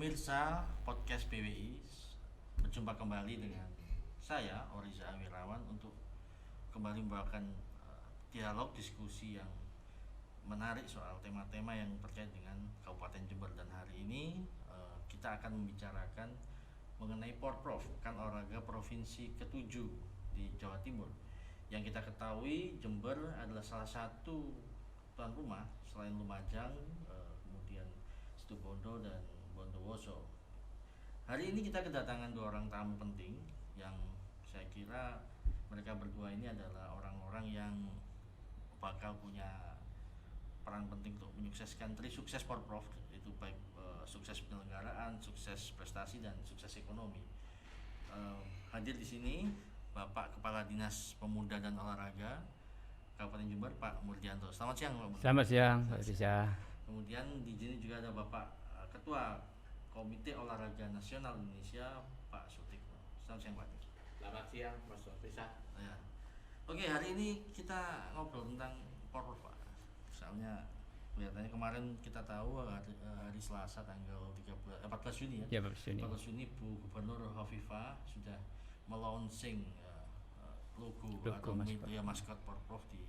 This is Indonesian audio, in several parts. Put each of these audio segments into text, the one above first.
Pemirsa podcast PWI, berjumpa kembali dengan saya Oriza Wirawan untuk kembali membawakan dialog diskusi yang menarik soal tema-tema yang terkait dengan Kabupaten Jember. Dan hari ini kita akan membicarakan mengenai Porprov, Pekan Olahraga Provinsi ke-7 di Jawa Timur. Yang kita ketahui Jember adalah salah satu tuan rumah selain Lumajang, kemudian Situbondo dan Bondowoso. Hari ini kita kedatangan dua orang tamu penting yang saya kira mereka berdua ini adalah orang-orang yang bakal punya peran penting untuk menyukseskan sukses Porprov, itu baik sukses penyelenggaraan, sukses prestasi dan sukses ekonomi. Hadir di sini Bapak Kepala Dinas Pemuda dan Olahraga Kabupaten Jember, Pak Murdianto. Selamat siang, Pak Murdianto. Selamat siang, Pak Riza. Kemudian di sini juga ada Bapak Ketua Komite Olahraga Nasional Indonesia, Pak Sutikno. Selamat siang, Pak. Selamat siang, Mas Riza. Ya. Oke, hari ini kita ngobrol tentang Porprov, Pak. Misalnya kelihatannya kemarin kita tahu hari Selasa tanggal 14 Juni ya. Ya, 14 Juni. 14 Juni Bu Gubernur Hovifah sudah melaunching logo atau maskot Porprov di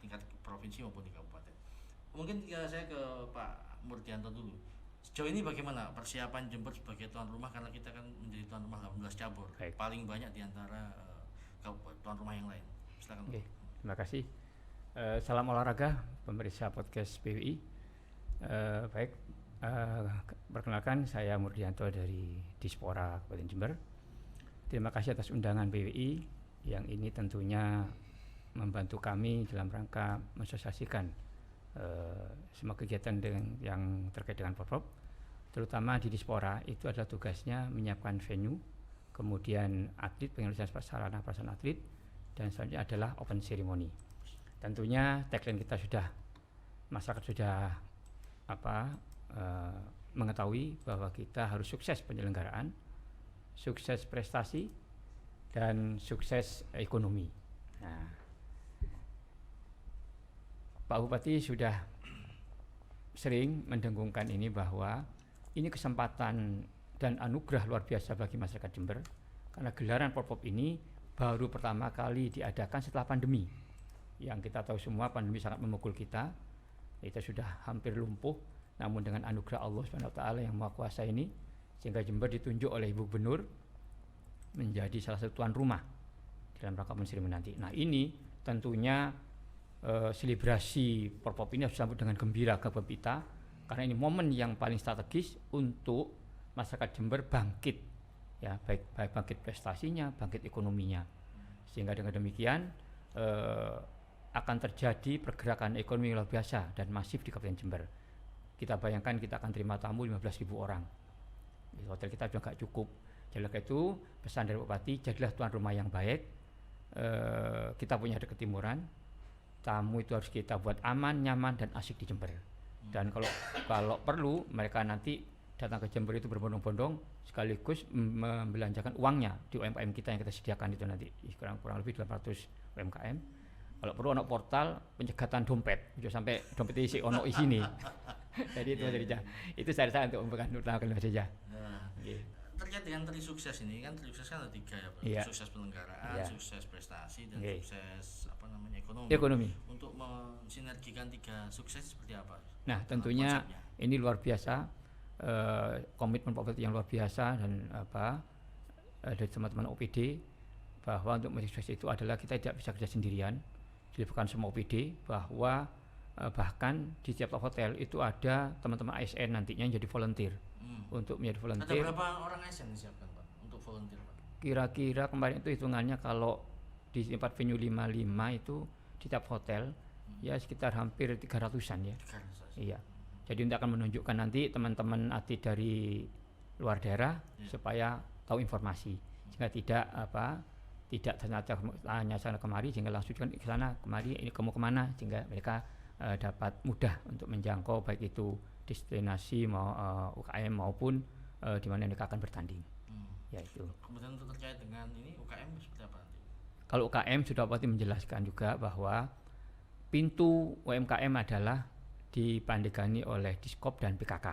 tingkat provinsi maupun di kabupaten. Mungkin saya ke Pak Murdianto dulu. Sejauh ini bagaimana persiapan Jember sebagai tuan rumah, karena kita kan menjadi tuan rumah 18 cabur, paling banyak di antara tuan rumah yang lain. Silakan. Oke, terima kasih. Salam olahraga pemirsa podcast PWI. Baik, perkenalkan saya Murdianto dari Dispora Kabupaten Jember. Terima kasih atas undangan PWI yang ini tentunya membantu kami dalam rangka mensosialisasikan semua kegiatan yang terkait dengan Porprov, terutama di Dispora. Itu adalah tugasnya menyiapkan venue, kemudian atlet, penyelesaian sarana prasarana atlet, dan selanjutnya adalah open ceremony. Tentunya tagline kita masyarakat sudah mengetahui bahwa kita harus sukses penyelenggaraan, sukses prestasi, dan sukses ekonomi. Nah, Pak Bupati sudah sering mendengungkan ini bahwa ini kesempatan dan anugerah luar biasa bagi masyarakat Jember, karena gelaran Porprov ini baru pertama kali diadakan setelah pandemi. Yang kita tahu semua, pandemi sangat memukul kita sudah hampir lumpuh, namun dengan anugerah Allah SWT yang Maha Kuasa ini, sehingga Jember ditunjuk oleh Ibu Gubernur menjadi salah satu tuan rumah dalam rangka menceritakan nanti. Nah, ini tentunya selebrasi Porprov ini harus disambut dengan gembira, gembira, karena ini momen yang paling strategis untuk masyarakat Jember bangkit, ya, baik bangkit prestasinya, bangkit ekonominya, sehingga dengan demikian akan terjadi pergerakan ekonomi luar biasa dan masif di Kabupaten Jember. Kita bayangkan kita akan terima tamu 15.000 orang. Di hotel kita juga nggak cukup. Jadi itu pesan dari Bupati, jadilah tuan rumah yang baik. Kita punya ada ketimuran, tamu itu harus kita buat aman, nyaman, dan asik di Jember. Dan kalau perlu mereka nanti datang ke Jember itu berbondong-bondong, sekaligus membelanjakan uangnya di UMKM kita yang kita sediakan itu nanti kurang lebih 200 UMKM. Kalau perlu ono portal penyegatan dompet, sampai dompet isi ono di sini. Jadi itu itu saya untuk memperkenalkan saja. Terkait dengan sukses ini kan, sukses kan ada 3 ya, Pak. Yeah. Sukses penyelenggaraan, sukses prestasi, dan sukses ekonomi. Untuk mensinergikan 3 sukses seperti apa? Nah, tentunya konsepnya ini luar biasa, komitmen Pak Bupati yang luar biasa, dan dari teman-teman OPD, bahwa untuk menjadi sukses itu adalah kita tidak bisa kerja sendirian, dilibatkan semua OPD, bahwa bahkan di setiap hotel itu ada teman-teman ASN nantinya jadi volunteer. Untuk menjadi volunteer. Ada berapa orang ASN disiapkan, Pak, untuk volunteer, Pak? Kira-kira kemarin itu hitungannya kalau di tempat venue 55 itu di tiap hotel ya sekitar hampir 300-an ya. 300. Iya. Jadi untuk akan menunjukkan nanti teman-teman atlet dari luar daerah supaya tahu informasi, sehingga tidak tanya sana kemari, sehingga langsung ke sana kemari, ini kamu kemana, sehingga mereka dapat mudah untuk menjangkau baik itu destinasi UKM maupun di mana mereka akan bertanding. Ya itu. Kemudian untuk terkait dengan ini UKM seperti apa nanti? Kalau UKM sudah Bupati menjelaskan juga bahwa pintu UMKM adalah dipandegani oleh Diskop dan PKK.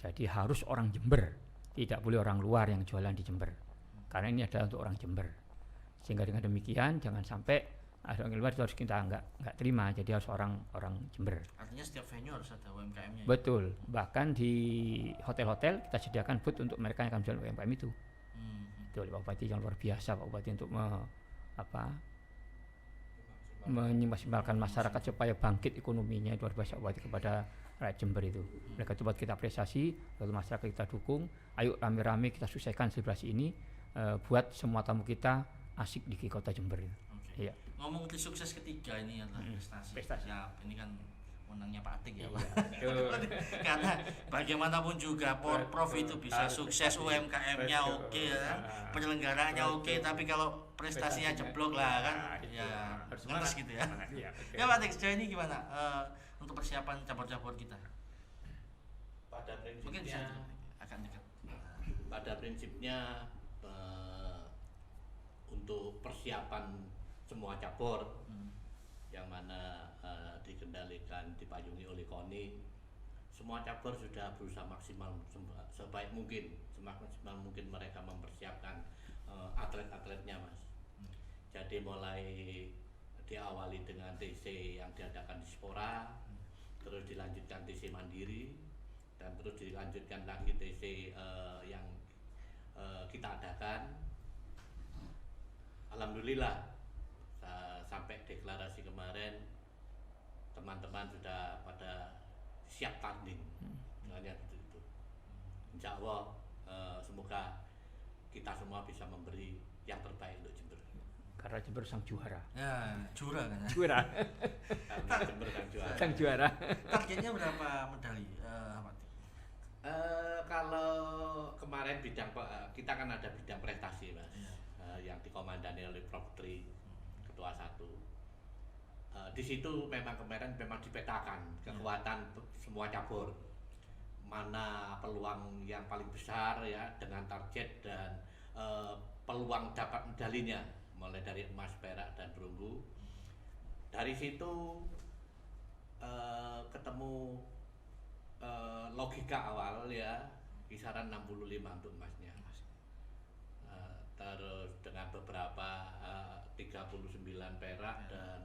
Jadi harus orang Jember, tidak boleh orang luar yang jualan di Jember. Karena ini adalah untuk orang Jember. Sehingga dengan demikian jangan sampai ada orang luar itu harus kita nggak terima. Jadi harus orang Jember. Artinya setiap venue harus ada UMKM-nya. Betul. Bahkan di hotel-hotel kita sediakan booth untuk mereka yang akan jual UMKM itu. Itu Pak Bupati yang luar biasa, Pak Bupati, untuk memaksimalkan masyarakat supaya bangkit ekonominya, luar biasa Pak Bupati kepada rakyat Jember itu. Mereka itu buat kita apresiasi, lalu masyarakat kita dukung. Ayo rame-rame kita sukseskan selebrasi ini, buat semua tamu kita asik di kota Jember. Okay. Iya. Ngomong ke sukses ketiga ini adalah prestasi. Ya, ini kan menangnya Pak Atik ya, Pak. Karena bagaimanapun juga Prof itu bisa sukses, UMKM-nya oke ya, penyelenggaraannya oke, tapi kalau prestasinya jeblok lah kan, ya ngenes gitu ya. Ya Pak Atik, sejauh ini gimana untuk persiapan cabur-cabur kita? Pada Mungkin bisa prinsipnya, akan dekat. pada prinsipnya untuk persiapan semua cabur yang mana dikendalikan, dipayungi oleh KONI, semua cabur sudah berusaha maksimal sebaik mungkin, semaksimal mungkin mereka mempersiapkan atlet-atletnya, Mas. Jadi mulai diawali dengan TC yang diadakan di Spora, terus dilanjutkan TC Mandiri, dan terus dilanjutkan lagi TC yang kita adakan. Alhamdulillah sampai deklarasi kemarin teman-teman sudah pada siap tanding, hanya itu. Insya Allah semoga kita semua bisa memberi yang terbaik untuk Jember. Karena Jember sang juara. Ya, juara kan. Juara. Karena Jember kan juara. Sang juara. Targetnya berapa medali? Kalau kemarin kita kan ada bidang prestasi, Mas, yang dikomandani oleh Prof Tri, Ketua 1. Di situ memang kemarin dipetakan kekuatan semua cabur, mana peluang yang paling besar ya dengan target dan peluang dapat medalinya, mulai dari emas, perak, dan perunggu. Dari situ ketemu logika awal ya, kisaran 65 untuk emasnya. Terus dengan beberapa 39 perak dan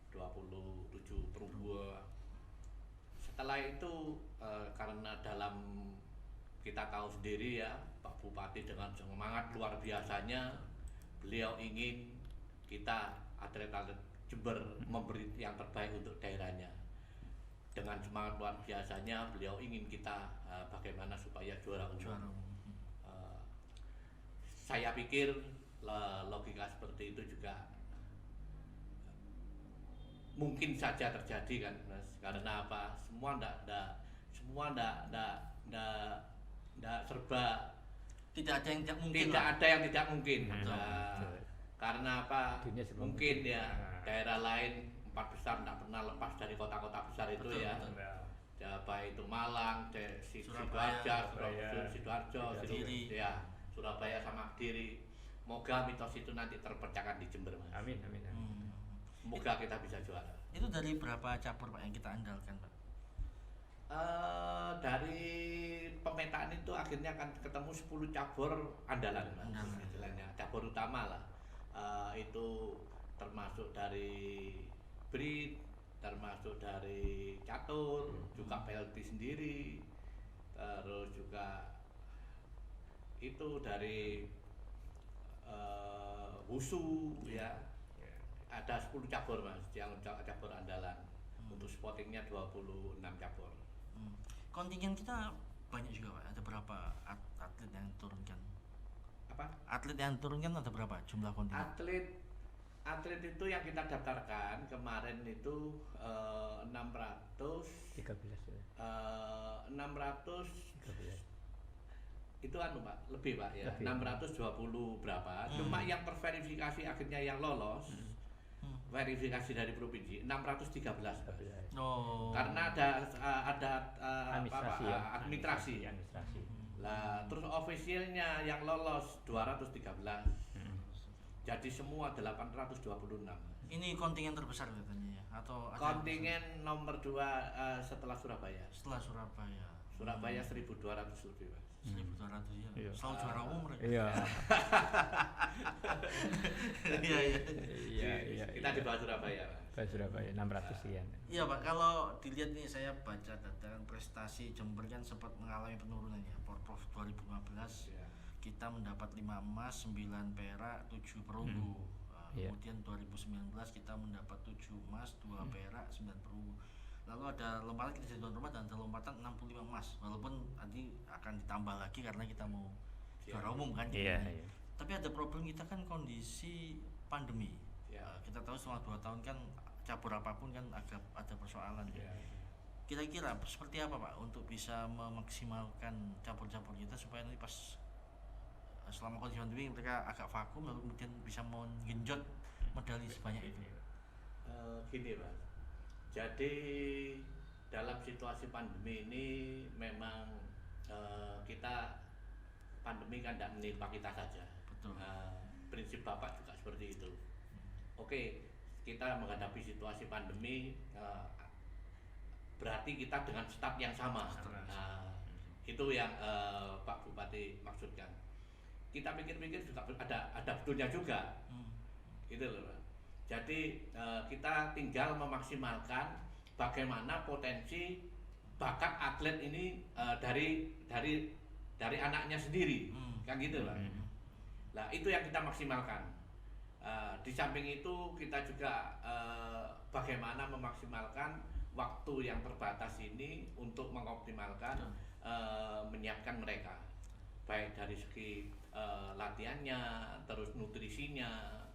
27 perunggu. Setelah itu karena dalam kita tahu sendiri ya, Pak Bupati dengan semangat luar biasanya, beliau ingin kita atlet-atlet Jember memberi yang terbaik untuk daerahnya. Dengan semangat luar biasanya, beliau ingin kita bagaimana supaya juara umum. Saya pikir logika seperti itu juga mungkin saja terjadi kan, Mas. Karena apa? Semua ndak serba, tidak ada yang tidak mungkin. Tidak ada yang tidak mungkin. Betul. Karena apa? Mungkin ya daerah lain 4 besar tidak pernah lepas dari kota-kota besar itu, betul, ya. Baik itu Malang, Sidoarjo, ya, Surabaya sama Kediri. Moga mitos itu nanti terpecahkan di Jember, Mas. Amin. Semoga kita bisa juara. Itu dari berapa cabur Pak yang kita andalkan, Pak? Dari pemetaan itu akhirnya akan ketemu 10 cabur andalan, Mas. Istilahnya cabur utama lah. Itu termasuk dari Brit, termasuk dari catur, juga PLT sendiri, terus juga itu dari wushu ya. Ada 10 cabur, Mas, yang cabur andalan. Untuk spottingnya 26 cabur. Kontingen kita banyak juga, Pak. Ada berapa atlet yang turunkan? Apa? Atlet yang turunkan ada berapa jumlah kontingen? Atlet itu yang kita daftarkan kemarin itu 600 itu Pak, lebih Pak ya, 620 berapa. Cuma yang terverifikasi akhirnya yang lolos verifikasi dari provinsi 613. Oh. Karena ada administrasi. Lah terus officialnya yang lolos 213. Jadi semua 826. Ini kontingen terbesar katanya ya, atau kontingen nomor 2 setelah Surabaya. Setelah Surabaya. Surabaya 1.200 lebih Mas. 1.200 ya. Iya. Selalu juara umum mereka. Iya. Iya iya. Iya. Kita di bawah Surabaya Mas. Ke Surabaya 600 sekian. Iya Pak, kalau dilihat nih saya baca data kan prestasi Jember kan sempat mengalami penurunan ya. Porprov 2015 Ya. kita mendapat 5 emas, 9 perak, 7 perunggu. Iya. Kemudian 2019 kita mendapat 7 emas, 2 perak, 9 perunggu. Lalu ada lompatan kita jadi tuan rumah dan ada lompatan 65 emas. Walaupun nanti akan ditambah lagi karena kita mau juara umum kan. Iya, jadinya. iya. Tapi ada problem kita kan kondisi pandemi. Ya. Kita tahu selama 2 tahun kan cabur apapun kan agak ada persoalan ya. Ya. Kira-kira seperti apa Pak untuk bisa memaksimalkan cabur-cabur kita supaya nanti pas selama kondisi pandemi mereka agak vakum lalu kemudian bisa menggenjot medali sebanyak itu. Gini Mas, jadi dalam situasi pandemi ini memang kita pandemi kan tidak menimpa kita saja. Betul. Prinsip Bapak juga seperti itu. Oke, kita menghadapi situasi pandemi berarti kita dengan staf yang sama. Itu yang Pak Bupati maksudkan. Kita pikir-pikir juga ada betulnya juga, gitu loh. Jadi kita tinggal memaksimalkan bagaimana potensi bakat atlet ini dari anaknya sendiri, kan gitu lah. Nah itu yang kita maksimalkan. Di samping itu kita juga bagaimana memaksimalkan waktu yang terbatas ini untuk mengoptimalkan menyiapkan mereka, baik dari segi latihannya, terus nutrisinya,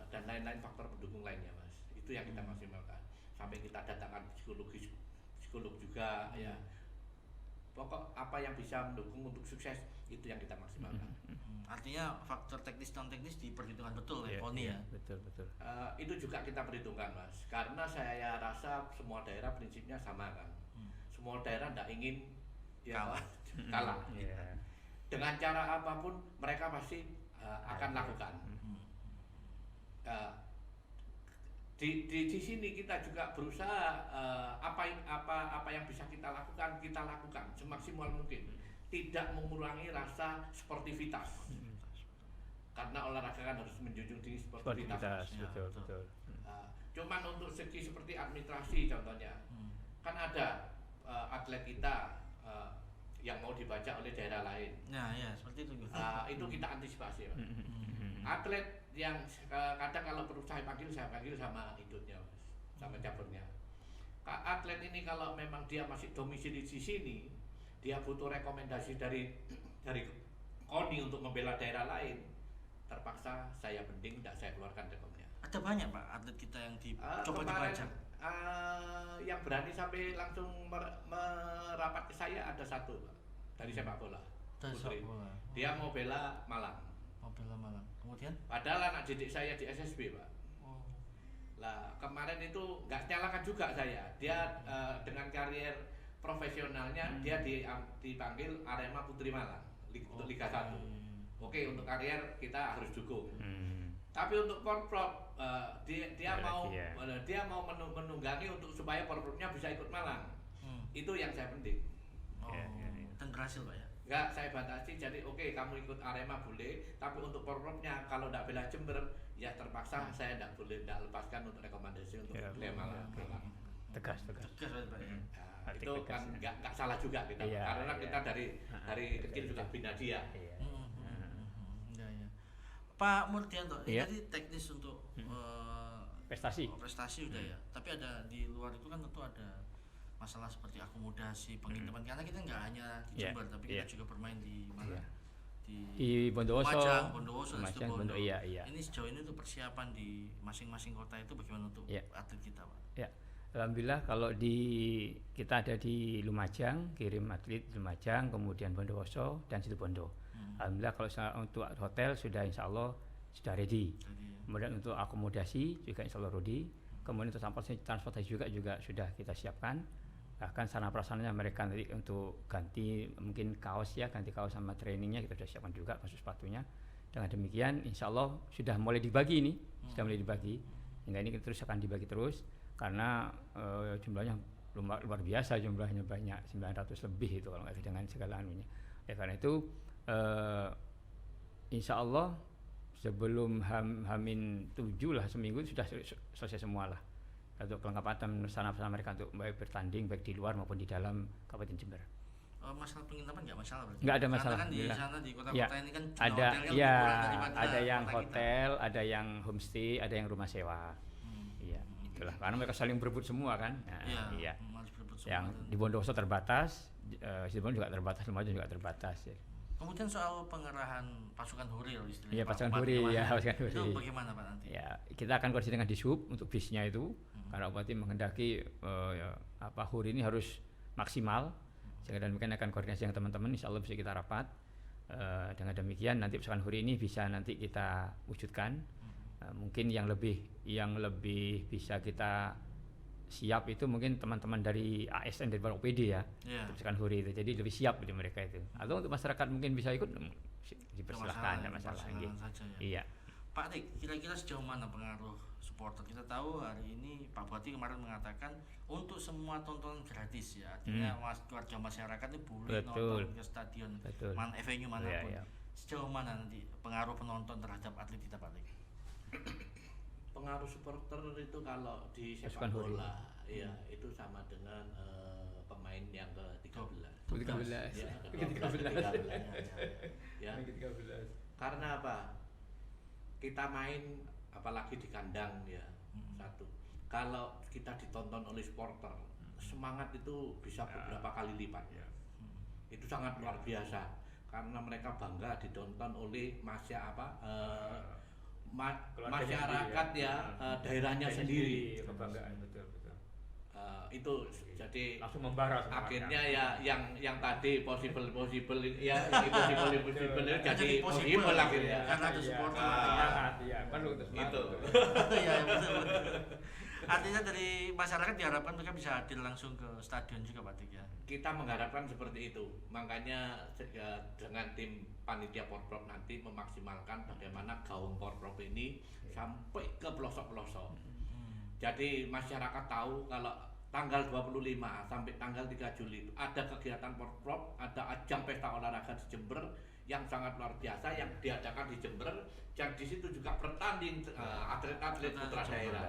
dan lain-lain faktor pendukung lainnya Mas. Itu yang kita maksimalkan. Sampai kita datangkan psikolog juga ya. Pokok apa yang bisa mendukung untuk sukses itu yang kita maksimalkan. Artinya faktor teknis non teknis diperhitungkan betul ya Iya, Poni iya, ya. betul. Itu juga kita perhitungkan Mas, karena saya rasa semua daerah prinsipnya sama kan. Semua daerah tidak ingin ya, kalah. Iya. Dengan cara apapun mereka pasti akan lakukan. Di sini kita juga berusaha apa yang bisa kita lakukan semaksimal mungkin, tidak mengurangi rasa sportivitas. Karena olahraga kan harus menjunjung tinggi sportivitas. Ya, Betul. Cuman untuk segi seperti administrasi contohnya, kan ada atlet kita yang mau dibaca oleh daerah lain. Nah, ya seperti itu. Itu kita antisipasi. Atlet yang kadang kalau perlu saya panggil sama induknya Mas, sama caburnya. Atlet ini kalau memang dia masih domisili di sini, dia butuh rekomendasi dari KONI untuk membela daerah lain, terpaksa saya mending tidak saya keluarkan rekomnya. Ada banyak Pak atlet kita yang coba dipajang. Yang berani sampai langsung merapat ke saya ada satu Pak, dari sepak bola. Dari Putri. sepak bola. Dia mau bela Malang. Mau bela Malang. Kemudian? Padahal anak didik saya di SSB Pak. Oh. Lah kemarin itu nggak nyalakan juga saya. Dia dengan karier profesionalnya dia dipanggil Arema Putri Malang untuk Liga 1. Oke, untuk karier kita harus dukung. Tapi untuk porprov dia mau menunggangi untuk supaya porprovnya bisa ikut Malang. Itu yang saya penting. Oh. Dan berhasil Pak ya? Enggak, saya batasi. Jadi oke, kamu ikut Arema boleh, tapi untuk porprovnya kalau tidak bela Jember ya terpaksa saya tidak lepaskan untuk rekomendasi untuk bela Malang. Tegas. Tegas Pak ya. Itu kan nggak salah juga kita, karena kita dari kecil juga bina dia. Ya. Pak Murdianto, ini Iya. tadi teknis untuk Prestasi. prestasi udah ya. Tapi ada di luar itu kan tentu ada masalah seperti akomodasi, penginapan. Karena kita nggak hanya di Iya, Jember, tapi iya. kita juga bermain di mana? Iya. Di Bondowoso. Bondowoso dan Lumajang, Situbondo. iya. Ini sejauh ini untuk persiapan di masing-masing kota itu bagaimana untuk Iya. atlet kita, Pak? Ya, alhamdulillah kalau kita ada di Lumajang, kirim atlet di Lumajang, kemudian Bondowoso dan Situbondo. Alhamdulillah kalau untuk hotel sudah insya Allah sudah ready. Kemudian untuk akomodasi juga insya Allah ready. Kemudian untuk transportasi juga sudah kita siapkan. Bahkan sarana prasarananya mereka nanti untuk ganti mungkin ganti kaos sama trainingnya kita sudah siapkan juga, khusus sepatunya. Dengan demikian insya Allah sudah mulai dibagi hingga ini terus akan dibagi terus karena jumlahnya luar biasa jumlahnya, banyak 900 lebih itu kalau nggak salah dengan segala anunya. Karena itu insya Allah sebelum Hamin 7 lah, seminggu sudah selesai semua lah untuk kelengkapan sarana mereka untuk baik bertanding baik di luar maupun di dalam Kabupaten Jember. Masalah penginapan nggak masalah berarti? Nggak ada masalah. Karena kan di sana di kota-kota ya, ini kan ada hotel kan ya, kurang daripada ada yang kota hotel, ada yang homestay, ada yang rumah sewa. Iya, itulah karena mereka saling berebut semua kan. Nah, iya. Harus berebut semua. Yang di Bondowoso terbatas, Cirebon juga terbatas, Lumajang juga terbatas. Ya. Kemudian soal pengerahan pasukan Huril istilahnya. Iya, Pak pasukan Bupati Huril, kemarin. ya, pasukan Huril. Itu bagaimana Pak nanti? Ya, kita akan koordinasi dengan Dishub untuk bisnya itu, karena Bupati menghendaki Huri ini harus maksimal. Sehingga demikian akan koordinasi dengan teman-teman, insya Allah bisa kita rapat. Dengan demikian nanti pasukan Huri ini bisa nanti kita wujudkan. Mungkin yang lebih bisa kita siap itu mungkin teman-teman dari ASN dari Bapak PD ya, pasukan Huri itu. Jadi lebih siap dari mereka itu. Atau untuk masyarakat mungkin bisa ikut, dipersilahkan, tidak masalah. Saja, ya. Iya. Pak Rik, kira-kira sejauh mana pengaruh supporter? Kita tahu hari ini Pak Bupati kemarin mengatakan untuk semua tontonan gratis ya, artinya warga masyarakat itu boleh nonton ke stadion, venue manapun. Ya. Sejauh mana nanti pengaruh penonton terhadap atlet kita Pak Rik? Pengaruh supporter itu kalau di sepak bola, ya itu sama dengan pemain yang ke-13. Ya. Karena apa? Kita main apalagi di kandang ya, satu. Kalau kita ditonton oleh supporter, semangat itu bisa beberapa kali lipat. Itu sangat luar biasa karena mereka bangga ditonton oleh masyarakat daerahnya sendiri. Kebanggaan, betul. Itu jadi langsung membara akhirnya ya yang tadi possible ya ini possible jadi possible akhirnya karena ada supporter. Iya, perlu itu. Iya, betul. Artinya dari masyarakat diharapkan mereka bisa hadir langsung ke stadion juga Pak Dik ya. Kita mengharapkan seperti itu. Makanya dengan tim panitia Porprov nanti memaksimalkan bagaimana gaung Porprov ini sampai ke pelosok-pelosok. Jadi masyarakat tahu kalau tanggal 25 sampai tanggal 3 Juli ada kegiatan Porprov, ada ajang pesta olahraga di Jember yang sangat luar biasa yang diadakan di Jember, dan di situ juga bertanding atlet-atlet putra daerah.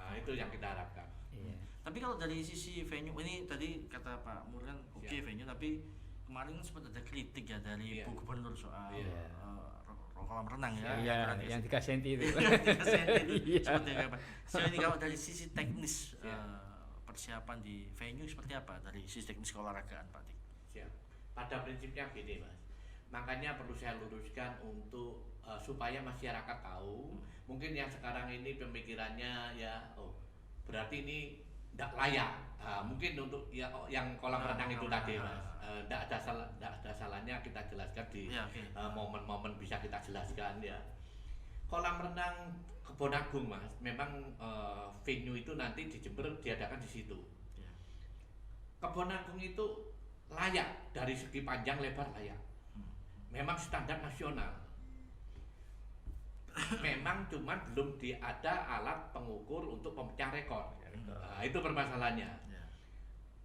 Nah, itu yang kita harapkan. Tapi kalau dari sisi venue ini tadi kata Pak Mur kan venue, tapi kemarin sempat ada kritik ya dari Bu Gubernur soal kolam renang ya. Yang 3 cm itu. 3 cm itu seperti apa? Sejauh ini kalau dari sisi teknis persiapan di venue seperti apa dari sisi teknis keolahragaan Pak Dik? Siap. Pada prinsipnya gini Mas, makanya perlu saya luruskan untuk supaya masyarakat tahu. Mungkin yang sekarang ini pemikirannya berarti ini tidak layak. Mungkin untuk yang kolam renang itu tadi Mas, tidak ada salahnya kita jelaskan di momen-momen bisa kita jelaskan ya. Kolam renang Kebon Agung Mas, memang venue itu nanti di Jember diadakan di situ. Kebon Agung itu layak dari segi panjang lebar layak. Memang standar nasional. Memang cuman belum ada alat pengukur untuk pemecah rekor. Itu permasalahannya.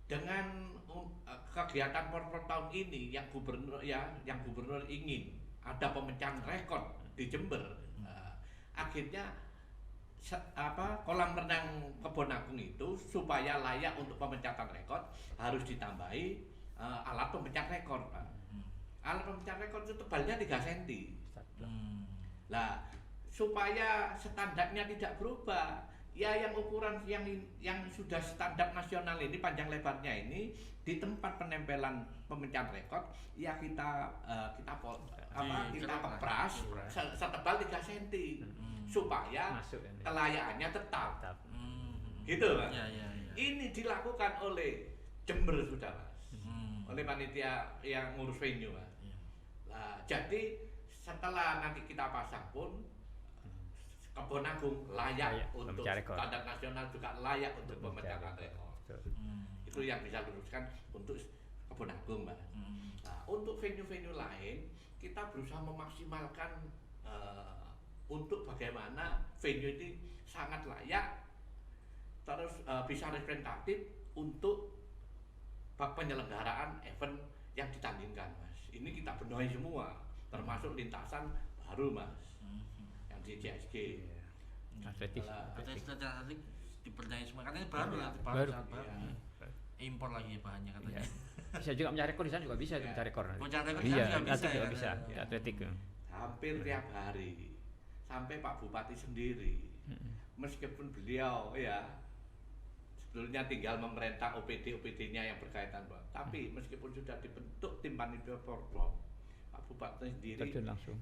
Dengan kegiatan Porprov tahun ini yang gubernur ingin ada pemecahan rekor di Jember, akhirnya kolam renang Kebon Agung itu supaya layak untuk pemecatan rekor harus ditambahi alat pemecah rekor, Pak. Alat pemecah rekor itu tebalnya 3 cm. Lah, supaya standarnya tidak berubah, ya yang ukuran yang sudah standar nasional ini panjang lebarnya ini di tempat penempelan pemecahan rekor ya kita kepras setebal 3 cm supaya kelayakannya tetap. Gitu Pak. Ini dilakukan oleh Jember sudah Mas. Oleh panitia yang ngurus venue Mas. Nah, jadi setelah nanti kita pasang pun Kebon Agung layak untuk standar nasional, juga layak untuk pemecahkan rekor. Itu yang bisa luruskan untuk Kebon Agung Mbak. Nah, untuk venue-venue lain kita berusaha memaksimalkan untuk bagaimana venue ini sangat layak, terus bisa representatif untuk penyelenggaraan event yang ditandingkan, Mas. Ini kita benahi semua, termasuk lintasan baru, Mas, yang di CSG. Atletis. Atletik dipercaya semua karena ini baru ya, Baru. sangat baru. Iya. Impor lagi bahannya katanya. Bisa juga mencari rekor di sana juga bisa mencari rekor. Mencari rekor Iya, juga bisa atletik ya, juga bisa. ya. Atletik. Hampir tiap hari. Sampai Pak Bupati sendiri, meskipun beliau ya sebetulnya tinggal memerintah OPD-nya yang berkaitan, Pak. Tapi meskipun sudah dibentuk tim panitia Porpor, Pak Bupati sendiri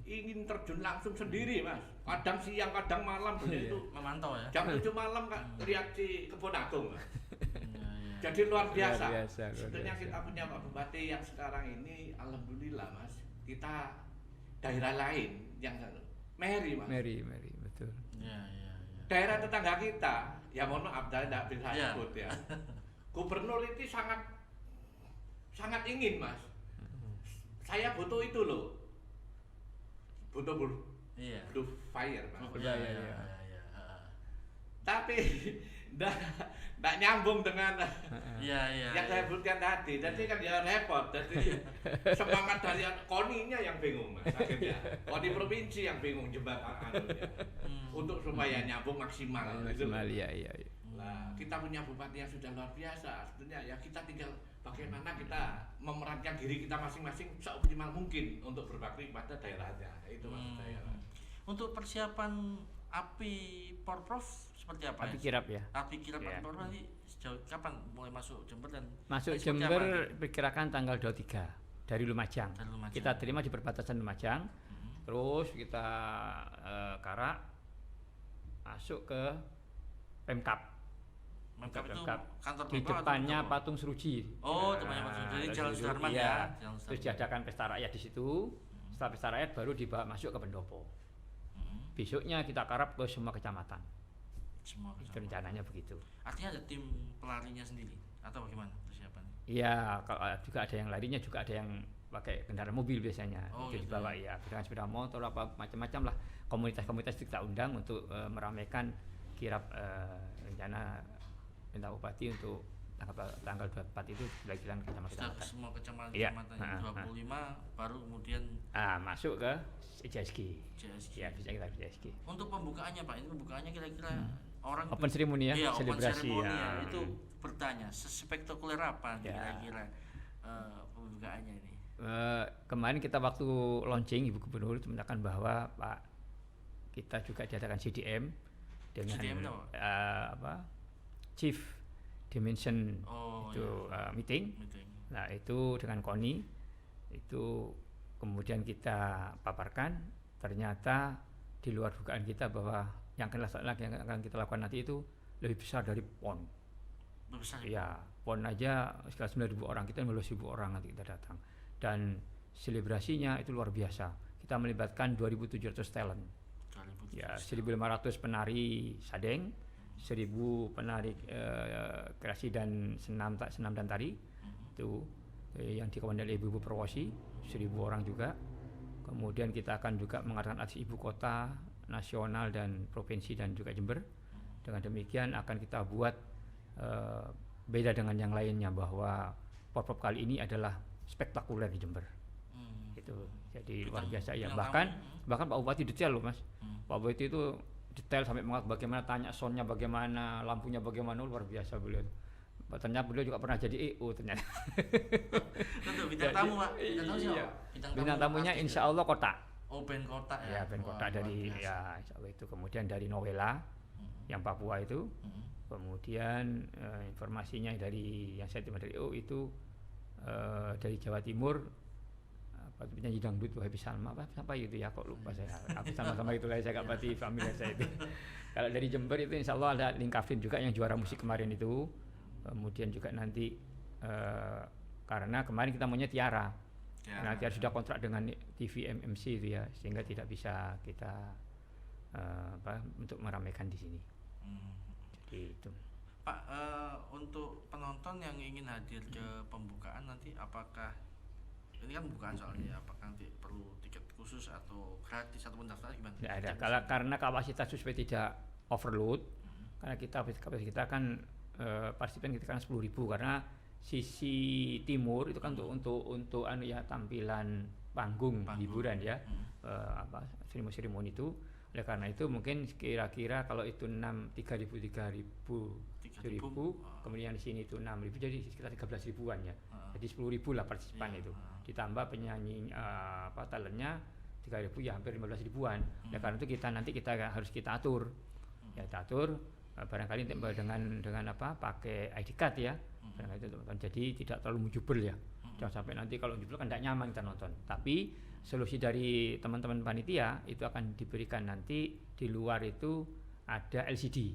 ingin terjun langsung sendiri, Mas. Kadang siang, kadang malam, beliau itu Memantau ya. jam 7 malam kan lihat di Kebun Agung, Mas. Iya. Jadi luar biasa. Luar Sebetulnya biasa. kita punya Pak Bupati yang sekarang ini, alhamdulillah, Mas. Kita daerah lain yang Mary, Mas. Mary, betul. Iya. Daerah tetangga kita, ya mohon maaf, saya tidak bisa Iya. sebut ya. Gubernur itu sangat ingin, Mas. Saya butuh itu loh. Butuh Iya. fire, Mas. Iya. Tapi tidak nyambung dengan Iya. yang saya sebutkan tadi. Jadi kan ya repot. Jadi semangat dari KONI-nya yang bingung, Mas. Akhirnya KONI provinsi yang bingung jembatan anunya. Untuk supaya nyambung maksimal. Gitu. Maksimal, iya. Nah, kita punya bupati yang sudah luar biasa. Sebetulnya ya kita tinggal bagaimana kita memerankan diri kita masing-masing seoptimal mungkin untuk berbakti kepada daerahnya. Itu maksud saya. Untuk persiapan api Porprov seperti apa? Api kirap ya. Api kirap Iya. Porprov nanti sejauh kapan mulai masuk Jember dan Masuk seperti Jember apa? perkirakan tanggal 23 dari Lumajang. Dari Lumajang. Kita terima di perbatasan Lumajang. Terus kita karak masuk ke Pemkap. Pemkap itu Pemkap. kantor Di Pemkap atau depannya kantor? patung Seruji. Oh, depannya patung Seruji. Jadi dari Jalan situ, Sudirman iya. ya, Jalan Sudirman. Terus diadakan pesta rakyat di situ. Setelah pesta rakyat baru dibawa masuk ke Pendopo. Besoknya kita karap ke semua kecamatan. Semua Itu kesana. rencananya begitu. Artinya ada tim pelarinya sendiri atau bagaimana persiapannya? Iya, kalau juga ada yang larinya, juga ada yang pakai kendaraan mobil biasanya. Oh, Itu gitu dibawa ya, dengan sepeda motor apa macam-macam lah. Komunitas-komunitas itu kita undang untuk meramaikan kirap rencana minta bupati untuk tanggal 24 itu dilakukan ke Setelah kecamatan. semua kecamatan Iya. 25 baru kemudian Masuk ke JSG. JSG. Ya, bisa kita JSG. Untuk pembukaannya Pak, ini pembukaannya kira-kira orang Open ceremony ya, iya, open selebrasi ceremony ya. ya. Itu bertanya sespektakuler apa Ya. kira-kira pembukaannya ini? Kemarin kita waktu launching Ibu Gubernur itu menyatakan bahwa Pak kita juga diadakan CDM dengan CDM itu Chief Dimension Oh, itu iya. meeting. Nah itu dengan KONI itu kemudian kita paparkan, ternyata di luar dugaan kita bahwa yang akan kita lakukan nanti itu lebih besar dari PON. Lebih besar. Ya, PON aja sekitar 9.000 orang, kita 15.000 orang nanti kita datang. Dan selebrasinya itu luar biasa. Kita melibatkan 2.700 talent. 2017. Ya, 1.500 penari sadeng, 1.000 penari kreasi dan senam dan tari. Itu yang dikomandoi oleh Ibu Perwosi, 1.000 orang juga. Kemudian kita akan juga mengadakan aksi ibu kota, nasional dan provinsi dan juga Jember. Dengan demikian akan kita buat beda dengan yang lainnya bahwa Porprov kali ini adalah spektakuler di Jember. Itu jadi luar biasa ya. Bahkan Pak Bupati detail loh Mas. Pak Bupati itu detail sampai bagaimana tanya soundnya bagaimana, lampunya bagaimana, luar biasa beliau. Ternyata beliau juga pernah jadi EO ternyata. Untuk bintang tamu Pak. Bintang tamu siapa? Iya. Bintang Bintang tamunya artis insya Allah kota. Oh, band kota ya. Ya, band kota Wah, dari luar biasa. ya insya Allah itu. Kemudian dari Nowela yang Papua itu. Kemudian informasinya dari yang saya terima dari EO itu dari Jawa Timur penyanyi dangdut Happy Salma apa itu ya, kok lupa saya. Happy Salma sama itu lah, saya nggak pasti familiar saya itu. Kalau dari Jember itu insya Allah ada Linkavin juga yang juara musik kemarin itu. Kemudian juga nanti karena kemarin kita maunya Tiara. Nah, Tiara sudah kontrak dengan TV MMC itu ya, sehingga tidak bisa kita untuk meramaikan di sini. Jadi itu. Pak, untuk penonton yang ingin hadir ke pembukaan nanti, apakah ini kan pembukaan soalnya, apakah nanti perlu tiket khusus atau gratis ataupun daftar gimana? Tidak ada. Karena kapasitas supaya tidak overload, karena kapasitas kita kan partisipan kita kan 10.000 karena sisi timur itu kan untuk anu ya tampilan panggung hiburan ya, seremoni itu. Oleh karena itu mungkin kira-kira kalau itu 3.000 kemudian di sini itu 6.000 jadi sekitar 13.000-an ya. Jadi 10.000 lah partisipan itu. Ditambah penyanyi talentnya 3.000 ya hampir 15.000-an. Oleh karena itu kita harus kita atur. Ya kita atur barangkali dengan pakai ID card ya. Barangkali itu teman-teman. Jadi tidak terlalu mujubel ya. Jangan sampai nanti kalau mujubel kan tidak nyaman kita nonton. Tapi solusi dari teman-teman panitia itu akan diberikan nanti di luar itu ada LCD.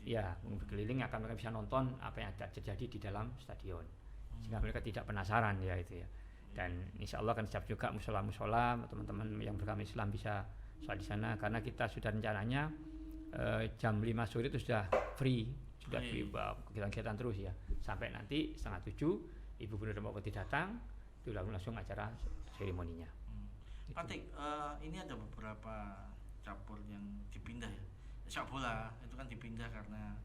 Ya, berkeliling akan mereka bisa nonton apa yang terjadi di dalam stadion. Sehingga mereka tidak penasaran ya itu ya. Dan insya Allah akan siap juga musola-musola, teman-teman yang beragama Islam bisa sholat di sana karena kita sudah rencananya jam 5 sore itu sudah free kegiatan terus ya. Sampai nanti 6:30 Ibu Gubernur Bupati datang, itu langsung acara seremoninya. Pak Tik, ini ada beberapa cabur yang dipindah ya. Sepak bola itu kan dipindah karena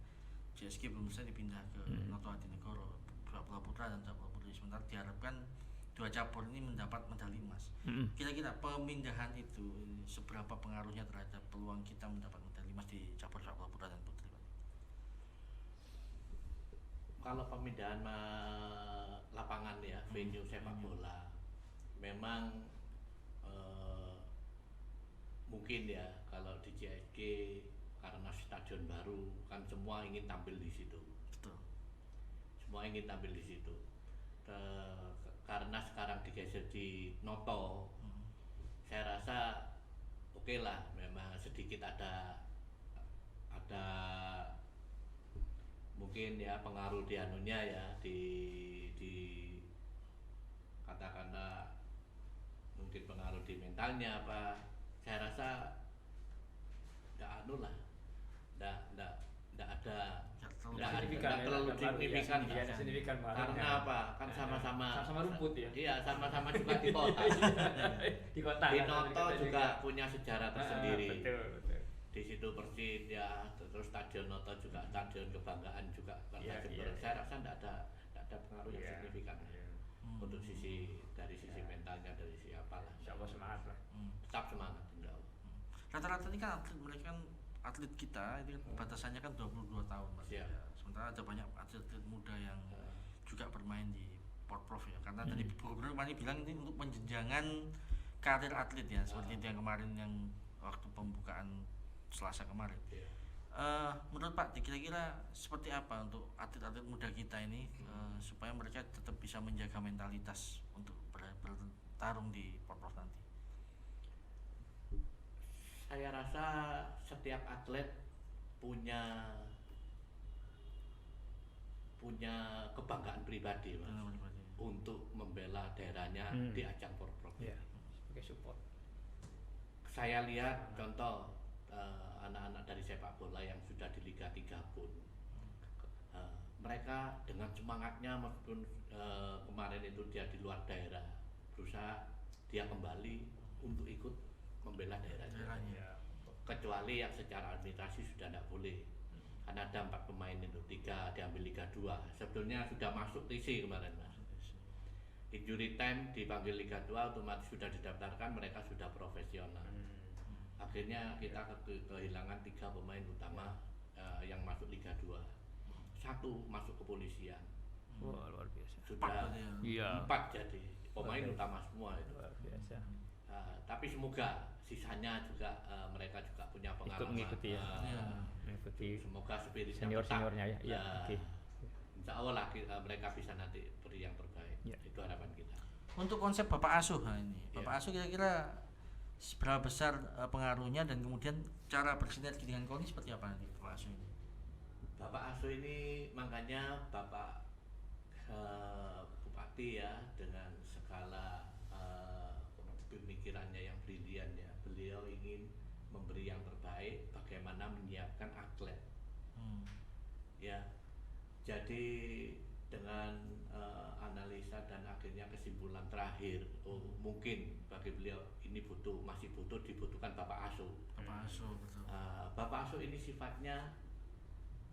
JSG belum selesai dipindah ke Noto Hadinegoro, sepak bola putra dan sepak bola putri. Sementara diharapkan dua cabur ini mendapat medali emas. Kira-kira pemindahan itu seberapa pengaruhnya terhadap peluang kita mendapat medali emas di cabur sepak bola putra dan putri, Pak? Kalau pemindahan lapangan ya, venue sepak bola, memang mungkin ya kalau di JSG karena stadion baru kan semua ingin tampil di situ. Betul. Semua ingin tampil di situ. Karena sekarang digeser di Noto, saya rasa oke lah, memang sedikit ada mungkin ya pengaruh di anunya ya di katakanlah mungkin pengaruh di mentalnya apa. Saya rasa tidak terlalu signifikan. Karena apa? Kan sama rumput ya. Iya, sama-sama juga di kota. Di kota. Di Noto juga punya sejarah tersendiri. Betul. Di situ Persis ya, terus Stadion Noto juga stadion kebanggaan juga Kota Jember. Saya rasa tidak ada pengaruh yang signifikan untuk dari sisi mentalnya, dari sisi apalah. Insyaallah semangat lah. Tetap semangat. Rata-rata ini kan mereka kan atlet kita itu batasannya kan 22 tahun, Mas. Ya. Sementara ada banyak atlet muda yang juga bermain di Porprov ya. Karena tadi Bu Gubernur bilang ini untuk penjenjangan karir atlet ya, seperti yang kemarin yang waktu pembukaan Selasa kemarin. Ya. Menurut Pak, kira-kira seperti apa untuk atlet-atlet muda kita ini supaya mereka tetap bisa menjaga mentalitas untuk bertarung di Porprov nanti? Saya rasa setiap atlet punya kebanggaan pribadi, Mas, untuk membela daerahnya di ajang Porprov. Ya, sebagai support. Saya lihat contoh anak-anak dari sepak bola yang sudah di Liga 3 pun mereka dengan semangatnya meskipun kemarin itu dia di luar daerah, berusaha dia kembali untuk ikut membela daerahnya. Kecuali yang secara administrasi sudah tidak boleh, karena ada 4 pemain itu, 3 diambil Liga 2. Sebetulnya sudah masuk TC kemarin, Mas. Injury time dipanggil Liga 2 otomatis sudah didaftarkan, mereka sudah profesional. Akhirnya kita kehilangan 3 pemain utama yang masuk Liga 2. 1 masuk kepolisian. Wah, luar biasa. Sudah 4 jadi pemain utama semua itu. Luar biasa. Tapi semoga sisanya juga mereka juga punya pengalaman. Ikut mengikuti ya. Mengikuti. Semoga spiritnya senior-seniornya ya. Ya. Oke. Insya Allah mereka bisa nanti beri yang terbaik. Ya. Itu harapan kita. Untuk konsep Bapak Asuh ini, Bapak Asuh kira-kira seberapa besar pengaruhnya dan kemudian cara bersinergi dengan KONI seperti apa nanti Bapak Asuh ini? Bapak Asuh ini makanya Bapak Bupati ya, dengan segala pemikirannya yang brilian ya, beliau ingin memberi yang terbaik, bagaimana menyiapkan atlet. Ya, jadi dengan analisa dan akhirnya kesimpulan terakhir, mungkin bagi beliau ini dibutuhkan Bapak Asuh. Bapak Asuh, betul. Bapak Asuh ini sifatnya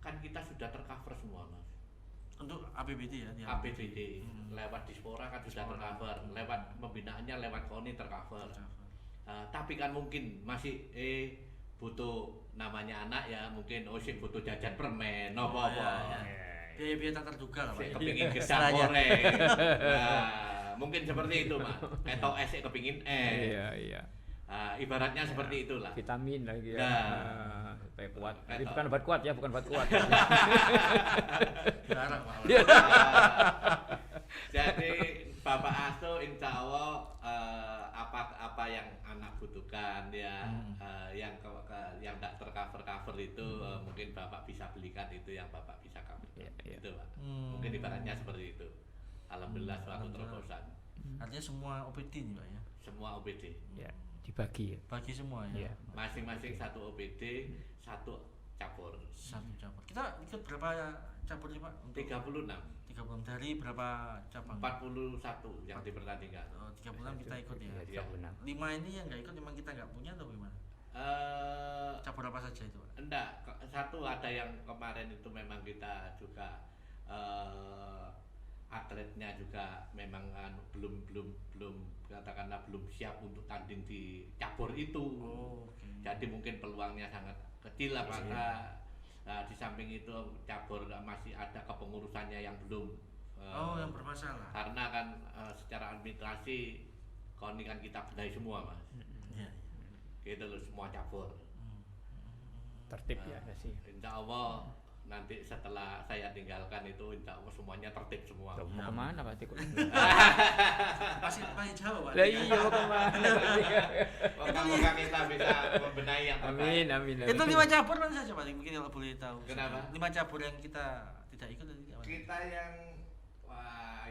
kan kita sudah tercover semua mas. Untuk APBD ya, di APBD lewat Dispora kan sudah tercover, lewat pembinaannya lewat KONI tercover. Tapi kan mungkin masih butuh namanya anak ya, mungkin sing butuh jajan permen apa-apa. Biaya-biaya tak terduga lah Pak. Kepingin gedang goreng. Nah, mungkin seperti itu mas. Ketok es kepingin es. Iya. Ibaratnya seperti itulah. Vitamin lagi ya. Nah. Supaya kuat. Jadi bukan obat kuat ya, bukan obat kuat. Jarang Pak. Jadi Bapak Asto insya Allah apa yang anak butuhkan ya, yang tidak tercover itu mungkin Bapak bisa belikan itu yang Bapak bisa cover. Itu Pak. Mungkin ibaratnya seperti itu. Alhamdulillah suatu terobosan. Artinya semua OPD nih Pak ya. Semua OPD. Ya, dibagi ya. Bagi semua ya. Iya. Masing-masing satu OPD, satu cabur. Satu cabur. Kita ikut berapa cabur nih Pak? Untuk 36. dari berapa cabang? 41 yang dipertandingkan. 36 kita ikut ya. Iya, 36. 5 ini yang nggak ikut memang kita nggak punya atau gimana? Cabur apa saja itu Pak? Enggak, satu ada yang kemarin itu memang kita juga atletnya juga memang belum katakanlah belum siap untuk tanding di cabur itu. Jadi mungkin peluangnya sangat kecil lah maka di samping itu cabur masih ada kepengurusannya yang belum yang bermasalah. karena kan secara administrasi KONI kan kita benahi semua mas. Gitu loh semua cabur. Tertib ya sih. Insya Allah nanti setelah saya tinggalkan itu insya Allah semuanya tertib semua. Mau kemana Pak Tiko? Masih jauh Pak. Lah iya mau kemana? Semoga kita bisa membenahi yang terbaik. Amin. Itu 5 cabur mana saja Pak? Mungkin kalau boleh tahu. Kenapa? 5 cabur yang kita tidak ikut tadi apa? Kita yang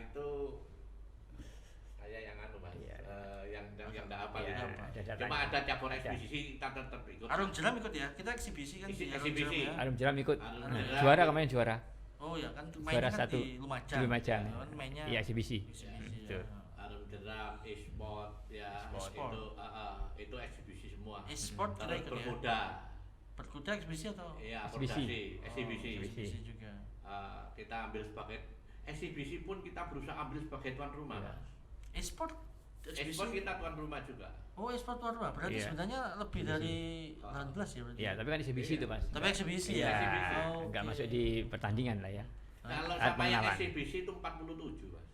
itu saya yang mas, yang tidak apa Iya, itu. ada Cuma datanya. ada cabur eksibisi kita tetap ikut. Arung Jeram ikut ya? Kita eksibisi kan di Arung Eksibisi. Jeram ya? Arum Jeram ikut. Arung Nah, Jeram. juara kemarin juara. Oh ya kan Juara mainnya kan satu di Lumajang. Di Lumajang. Kan mainnya Iya, eksibisi. eksibisi Betul. ya. Arum Jeram, e-sport ya, E-sport. itu eksibisi semua. E-sport kita Terus ikut ya? berkuda. Berkuda eksibisi atau? Iya, Eksibisi. eksibisi. Eksibisi juga. Kita ambil sebagai eksibisi pun kita berusaha ambil sebagai tuan rumah. Iya. Mas. E-sport Ekspor kita tuan rumah juga. Oh, e-sport tuan rumah. Berarti Iya. sebenarnya lebih dari 18 ya berarti. Iya, tapi kan eksibisi itu Mas. Tapi eksibisi Iya, ya. eksibisi. enggak oke. masuk di pertandingan lah ya. Kalau Alat sama yang pengenalan. eksibisi itu 47 mas.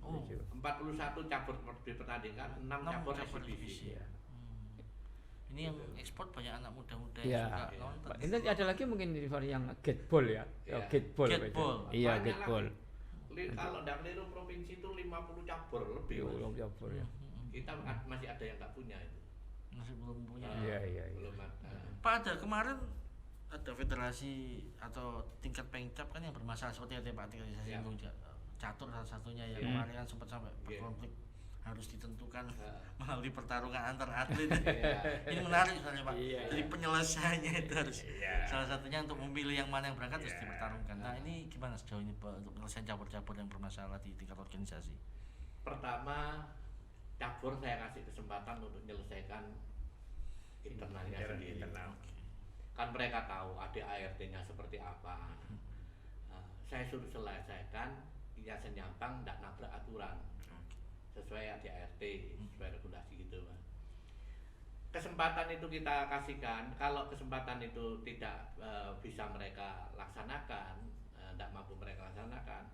Oh. 41 cabur dipertandingkan, 6 cabur eksibisi. Iya. Ini yang ekspor banyak anak muda-muda Iya. yang suka nonton. Pak, ini ada lagi mungkin yang gateball ya. Iya. Gateball. Gateball. Iya, Banyak gateball. Kalau tidak keliru provinsi itu 50 cabur lebih. Iya, Mas. gateball ya. Kita masih ada yang tak punya itu. Masih belum punya. Iya. Belum ada. Pak, ada kemarin ada federasi atau tingkat pengcap kan yang bermasalah seperti yang Pak Tika saya singgung, catur salah satunya yang Iya. kemarin kan sempat sampai Iya. berkonflik harus ditentukan Nah, melalui pertarungan antar atlet. Iya. Ini menarik sebenarnya Pak. Iya, Jadi iya. penyelesaiannya itu harus Iya. salah satunya untuk memilih yang mana yang berangkat harus Iya. dipertarungkan. Nah ini gimana sejauh ini Pak untuk menyelesaikan cabur-cabur yang bermasalah di tingkat organisasi? Pertama, cabur saya kasih kesempatan untuk menyelesaikan internalnya sendiri. Kan mereka tahu ADART-nya seperti apa. Saya suruh selesaikan, ya senyampang, tidak nabrak aturan sesuai ADART, sesuai regulasi gitu Mas. Kesempatan itu kita kasihkan, kalau kesempatan itu tidak bisa mereka laksanakan, tidak mampu mereka laksanakan,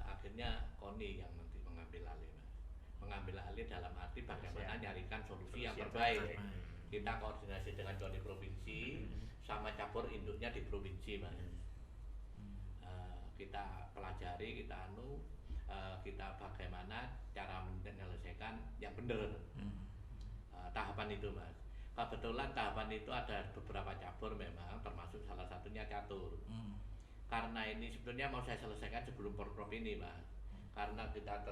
akhirnya KONI yang nanti mengambil alih Mas. Mengambil alih dalam arti bagaimana nyarikan solusi yang terbaik. Kita koordinasi dengan KONI provinsi sama cabur induknya di provinsi Mas. Kita pelajari, kita bagaimana cara menyelesaikan yang benar. Tahapan itu Mas. Kebetulan tahapan itu ada beberapa cabur memang, termasuk salah satunya catur. Karena ini sebenarnya mau saya selesaikan sebelum porprov ini Mas. Karena kita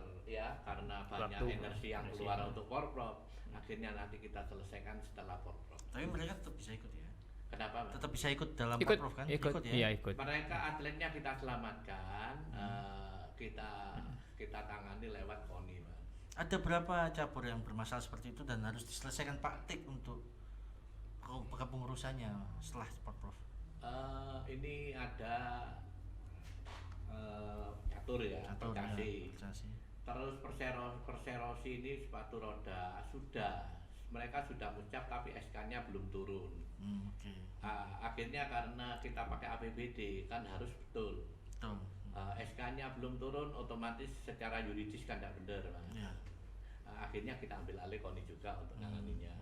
karena banyak Waktu. energi yang keluar untuk porprov, akhirnya nanti kita selesaikan setelah porprov. Tapi mereka tetap bisa ikut ya? Kenapa Mas? Tetap bisa ikut dalam Ikut, Porprov kan? ikut, ya? iya ikut. Mereka atletnya kita selamatkan, kita tangani lewat KONI Mas. Ada berapa cabur yang bermasalah seperti itu dan harus diselesaikan Pak Tik untuk kepengurusannya setelah Porprov? Ini ada catur ya, Catur, ya, percasi. percasi. Terus perserosi ini sepatu roda mereka sudah muncak tapi SK-nya belum turun. Oke. Akhirnya karena kita pakai APBD kan harus betul. Betul. SK-nya belum turun, otomatis secara yuridis kan tidak benar, Mas. Ya. Akhirnya kita ambil alih KONI juga untuk menanganinya.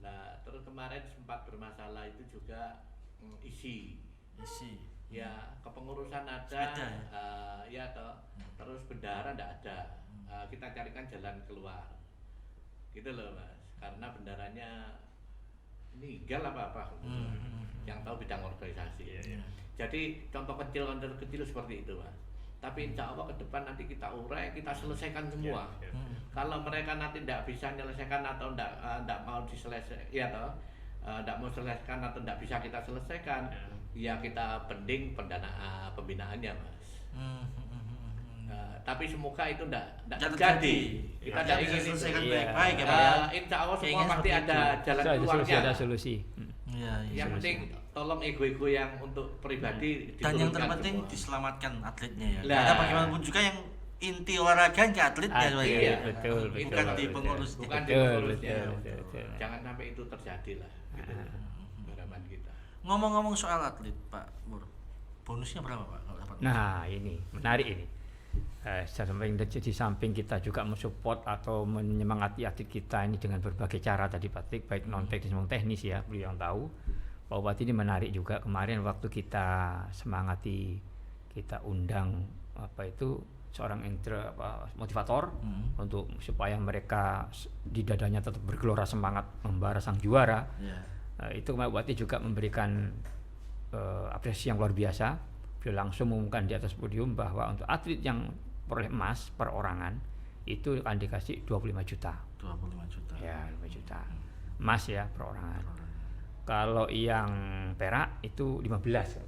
Nah, terus kemarin sempat bermasalah itu juga isi. Ya, kepengurusan ada, Sepeda, ya toh. Terus bendahara tidak ada. Kita carikan jalan keluar. Gitu loh, Mas. Karena bendaharanya meninggal apa-apa. Yang tahu bidang organisasi. Jadi contoh kecil seperti itu, Mas. Tapi insya Allah ke depan nanti kita urai, kita selesaikan semua. Kalau mereka nanti tidak bisa menyelesaikan atau tidak mau diselesaikan, ya toh, tidak mau selesaikan atau tidak bisa kita selesaikan, ya kita pending pembinaannya, Mas. Tapi semoga itu tidak terjadi. Kita tidak ingin selesaikan itu. baik-baik ya Pak ya. Insya Allah semua Kayaknya pasti seperti ada itu. jalan Ada solusi, keluarnya. ada solusi. Iya, Yang penting tolong ego-ego yang untuk pribadi dan yang diturunkan terpenting semua. diselamatkan atletnya ya. Lah. Karena bagaimanapun juga yang inti olahraga ke atletnya Pak ya. Iya, betul, Bukan betul, di betul. pengurusnya. Bukan di Betul, pengurusnya. betul. Jangan sampai itu terjadi lah. Gitu. Harapan kita. Ngomong-ngomong soal atlet Pak Mur, bonusnya berapa Pak kalau dapat? Nah, ini menarik ini. Di samping kita juga mensupport atau menyemangati atlet kita ini dengan berbagai cara tadi Pak, baik non teknis maupun teknis ya, beliau yang tahu. Pak Bupati ini menarik juga kemarin waktu kita semangati, kita undang seorang motivator untuk supaya mereka di dadanya tetap bergelora semangat membara sang juara. Itu Pak Bupati juga memberikan apresiasi yang luar biasa. Beliau langsung mengumumkan di atas podium bahwa untuk atlet yang peroleh emas perorangan itu akan dikasih 25 juta. 25 juta. Ya, 25 juta. Emas ya perorangan. Kalau yang perak itu 15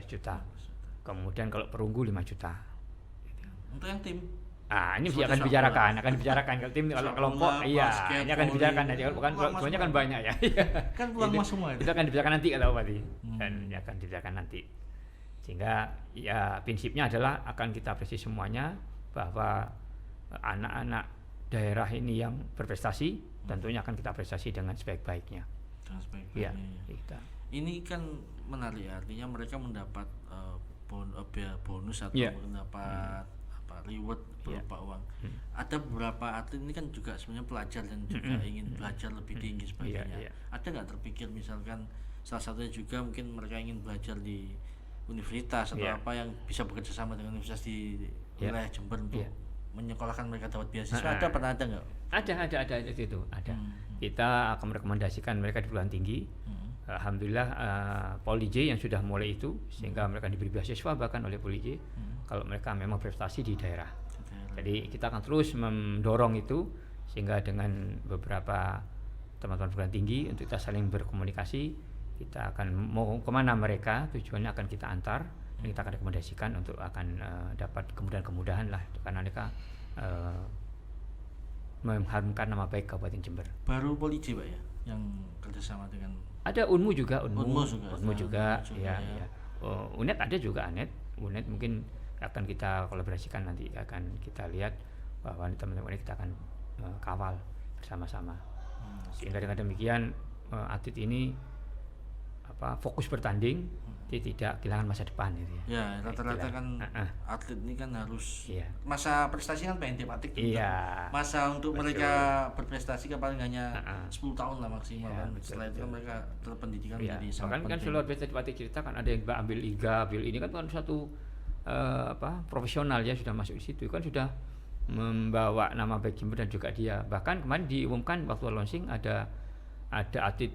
juta. Kemudian kalau perunggu 5 juta. Untuk yang tim. Ini Seperti akan sepak dibicarakan, bola. akan dibicarakan kalau tim kalau Sepak kelompok bola, iya, basket, ini akan dibicarakan nanti volley. kan Peluang semuanya kan mas banyak ya. Kan peluang mas semua itu. Itu akan dibicarakan nanti kata Bupati. Dan ini akan dibicarakan nanti. Sehingga ya prinsipnya adalah akan kita apresiasi semuanya bahwa anak-anak daerah ini yang berprestasi tentunya akan kita apresiasi dengan sebaik-baiknya. Dengan sebaik-baiknya. Ya, kita. Ini kan menarik, artinya mereka mendapat bonus atau mendapat reward berupa uang. Ada beberapa atlet ini kan juga sebenarnya pelajar dan juga ingin belajar lebih tinggi sebagainya. Ada nggak terpikir misalkan salah satunya juga mungkin mereka ingin belajar di universitas atau apa yang bisa bekerja sama dengan universitas di wilayah Jember untuk menyekolahkan mereka dapat beasiswa. Pernah ada nggak? Ada itu ada. Kita akan merekomendasikan mereka di perguruan tinggi. Alhamdulillah Poli J yang sudah mulai itu sehingga mereka diberi beasiswa bahkan oleh Poli J kalau mereka memang prestasi di daerah. Jadi kita akan terus mendorong itu sehingga dengan beberapa teman-teman perguruan tinggi untuk kita saling berkomunikasi, kita akan mau kemana mereka tujuannya akan kita antar dan kita akan rekomendasikan untuk akan dapat kemudahan-kemudahan lah karena mereka mengharumkan nama baik Kabupaten Jember. Baru Poli J Pak ya yang kerjasama dengan ada Unmu juga, Unmu juga, ya. UNED ada juga, UNED mungkin akan kita kolaborasikan nanti, akan kita lihat bahwa teman-teman ini kita akan kawal bersama-sama. Sehingga dengan demikian atlet ini fokus bertanding, dia tidak kehilangan masa depan gitu ya. Ya, rata-rata kan atlet ini kan harus masa prestasi kan pendek Pak. Masa untuk mereka berprestasi kan paling hanya 10 tahun lah maksimal kan. Setelah itu kan mereka terpendidikan menjadi sangat penting. Kan luar biasa di Pak cerita kan ada yang ambil liga, ambil ini kan satu profesional ya sudah masuk di situ kan sudah membawa nama baik Jember dan juga dia. Bahkan kemarin diumumkan waktu launching ada atlet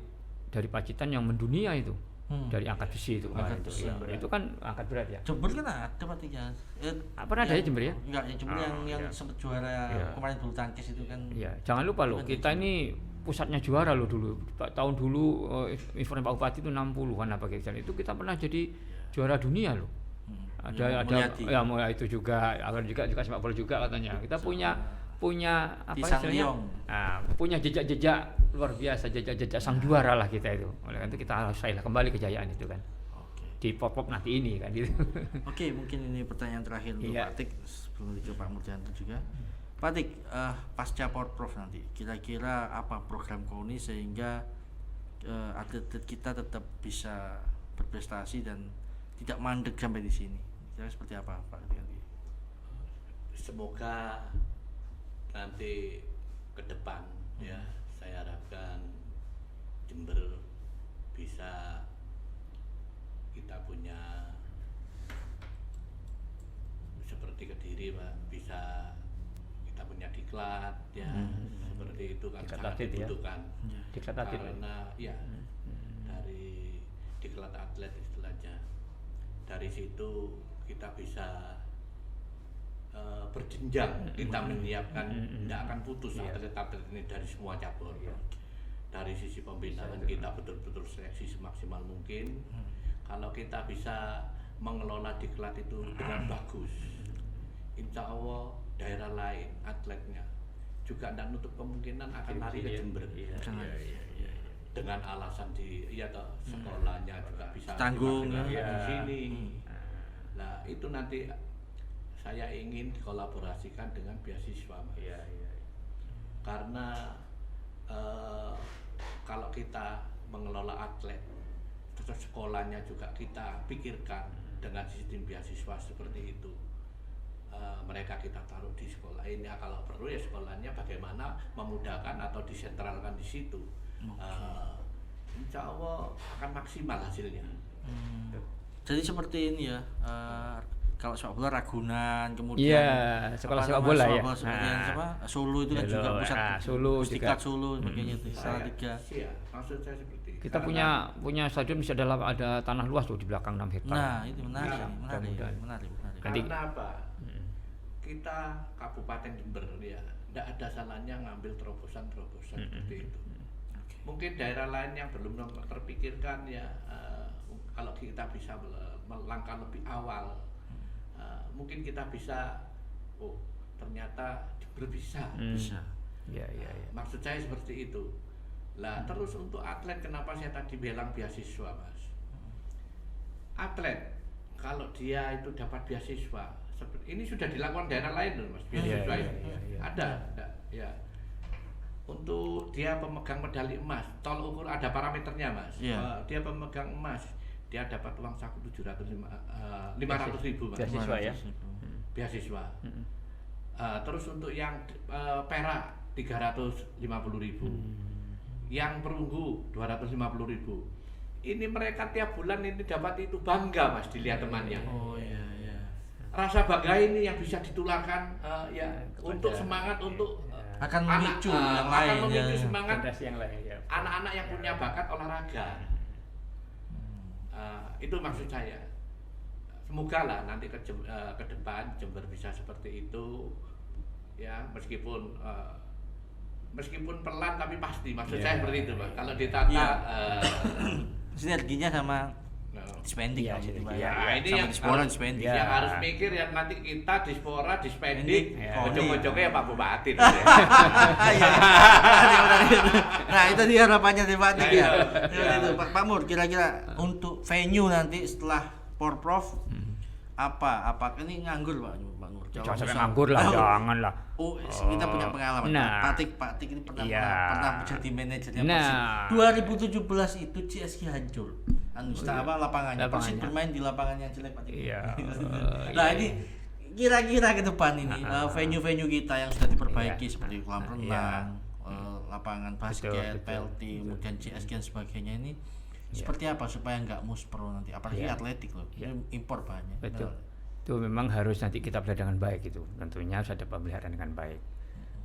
dari Pacitan yang mendunia itu. Dari angkat besi itu kemarin itu kan angkat berat ya. Jember kan ada Pak Tiga. Pernah ada ya Jember ya? Enggak, ya Jember yang sempat juara kemarin bulu tangkis itu kan. Iya, jangan lupa loh, kita ini pusatnya juara loh dulu. Tahun dulu event Pak Bupati itu 60-an apa gitu. Itu kita pernah jadi juara dunia loh. Ada ya mulai itu juga, akan juga sepak bola juga katanya. Kita punya punya apa Di Sang istilahnya? Liong. Punya jejak-jejak luar biasa, jejak-jejak sang juara lah kita itu. Oleh karena itu kita harus kembali kejayaan itu kan. Oke. Di pop-pop nanti ini kan gitu. Oke, mungkin ini pertanyaan terakhir untuk Iya. Pak Atik sebelum ke Pak Murjanto juga. Pak Atik, pasca Porprov nanti, kira-kira apa program KONI sehingga atlet-atlet kita tetap bisa berprestasi dan tidak mandek sampai di sini? Kira seperti apa Pak Atik nanti? Semoga nanti ke depan ya, saya harapkan Jember bisa kita punya seperti Kediri Pak, bisa kita punya diklat ya, seperti itu kan Diklat sangat atlet ya. dibutuhkan Diklat atlet. karena ya dari diklat atlet istilahnya, dari situ kita bisa berjenjang, kita menyiapkan, tidak akan putus atlet-atlet ini dari semua cabur. Dari sisi pembinaan kita betul-betul seleksi semaksimal mungkin. Kalau kita bisa mengelola diklat itu dengan bagus, insya Allah daerah lain atletnya juga tidak nutup kemungkinan akan lari ke Jember. Dengan alasan sekolahnya juga bisa Tanggung di sini. Nah itu nanti saya ingin dikolaborasikan dengan beasiswa, Mas. Karena kalau kita mengelola atlet, terus sekolahnya juga kita pikirkan dengan sistem beasiswa seperti itu. Mereka kita taruh di sekolah ini, kalau perlu ya sekolahnya bagaimana memudahkan atau disentralkan di situ. Insya Allah akan maksimal hasilnya. Jadi seperti ini ya, kalau sepak bola Ragunan, kemudian Iya, sekolah sepak bola ya. Seperti yang Solo itu kan juga pusat Solo Pusdiklat juga. Solo sebagainya itu. Salatiga. Iya, maksud saya seperti itu. Kita punya stadion bisa ada tanah luas tuh di belakang 6 hektar. Nah, itu menarik, Nah, menarik. Nanti- Karena apa? Kita Kabupaten Jember ya, tidak ada salahnya ngambil terobosan seperti itu. Mungkin daerah lain yang belum terpikirkan ya, kalau kita bisa melangkah lebih awal, mungkin kita bisa, ternyata Jember bisa. Bisa. Iya. Maksud saya seperti itu. Lah terus untuk atlet, kenapa saya tadi bilang beasiswa, Mas? Atlet kalau dia itu dapat beasiswa, seperti ini sudah dilakukan daerah lain loh, Mas. Beasiswa ini Iya. ada, ya. Untuk dia pemegang medali emas, tol ukur ada parameternya, Mas. Iya. Dia pemegang emas, dia dapat uang saku 500.000, Mas. Beasiswa ya. Beasiswa. Terus untuk yang perak 350.000, yang perunggu 250.000. Ini mereka tiap bulan ini dapat itu, bangga Mas dilihat temannya. Oh iya. Rasa bangga ini yang bisa ditularkan ya untuk Kepada- semangat untuk Akan memicu yang lain akan memicu ya. semangat Generasi yang lain ya. anak-anak yang punya bakat olahraga. Itu maksud saya. Semoga lah nanti ke depan Jember bisa seperti itu ya, meskipun pelan tapi pasti. Maksud saya seperti itu, Pak. Kalau ditata Iya. Sinerginya sama spending Iya, gitu, Pak. iya. ini Sama yang dispora harus, spending. yang harus mikir ya, nanti kita dispora, dispending, Iya. ujung-ujungnya ya Pak Bupati. Iya. Nah, itu dia harapannya di Pak Atik ya. Seperti itu. Pak Mur, kira-kira untuk venue nanti setelah Porprov apa ini nganggur Pak Mur? Jangan sampai nganggur lah, jangan lah. Oh, kita punya pengalaman. Nah. Pak Atik ini pernah Iya. menjadi manajernya Nah. Persib. 2017 itu CSG hancur. Lapangannya. Persib Lapangannya. bermain di lapangan yang jelek Pak Atik. Iya. Nah, ini kira-kira ke depan ini venue-venue kita yang sudah diperbaiki Iya. seperti kolam Iya. renang, lapangan basket, betul. PLT, kemudian CSG dan sebagainya ini seperti apa supaya nggak muspro nanti, apalagi Iya. atletik loh, Iya. ini impor banyak. Betul. Itu memang harus nanti kita pelihara dengan baik itu. Tentunya harus ada pemeliharaan dengan baik.